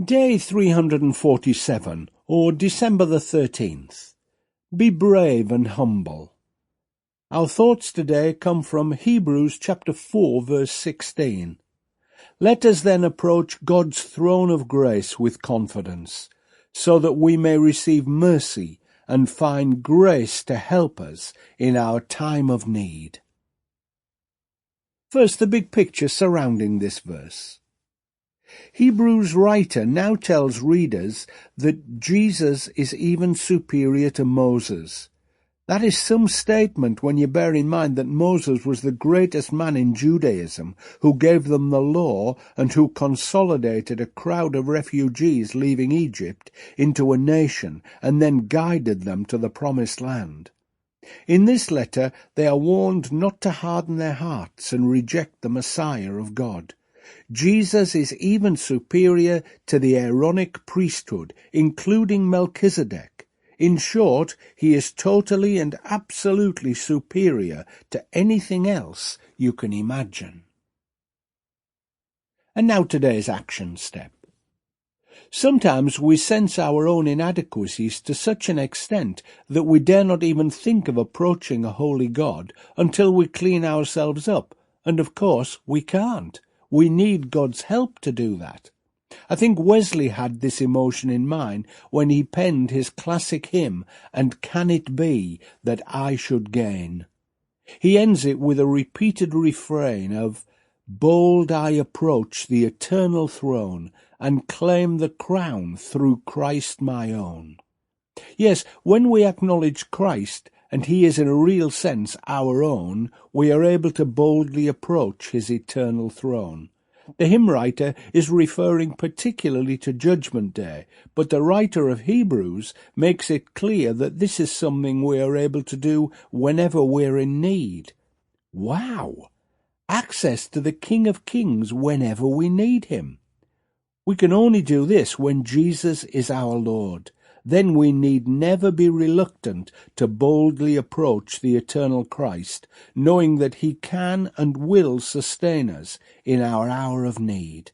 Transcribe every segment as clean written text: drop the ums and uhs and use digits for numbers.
Day 347, or December the 13th. Be brave and humble. Our thoughts today come from Hebrews chapter 4, verse 16. Let us then approach God's throne of grace with confidence, so that we may receive mercy and find grace to help us in our time of need. First, the big picture surrounding this verse. Hebrews writer now tells readers that Jesus is even superior to Moses. That is some statement when you bear in mind that Moses was the greatest man in Judaism, who gave them the law and who consolidated a crowd of refugees leaving Egypt into a nation and then guided them to the promised land. In this letter they are warned not to harden their hearts and reject the Messiah of God. Jesus is even superior to the Aaronic priesthood, including Melchizedek. In short, he is totally and absolutely superior to anything else you can imagine. And now today's action step. Sometimes we sense our own inadequacies to such an extent that we dare not even think of approaching a holy God until we clean ourselves up, and of course we can't. We need God's help to do that. I think Wesley had this emotion in mind when he penned his classic hymn, "And Can It Be That I Should Gain?" He ends it with a repeated refrain of, "Bold I approach the eternal throne and claim the crown through Christ my own." Yes, when we acknowledge Christ, and he is in a real sense our own, we are able to boldly approach his eternal throne. The hymn writer is referring particularly to Judgment Day, but the writer of Hebrews makes it clear that this is something we are able to do whenever we're in need. Wow! Access to the King of Kings whenever we need him. We can only do this when Jesus is our Lord. Then we need never be reluctant to boldly approach the eternal Christ, knowing that he can and will sustain us in our hour of need.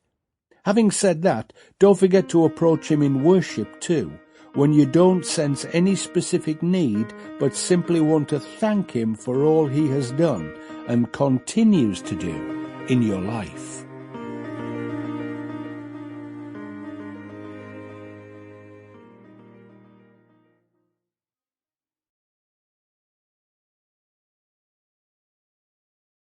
Having said that, don't forget to approach him in worship too, when you don't sense any specific need, but simply want to thank him for all he has done and continues to do in your life.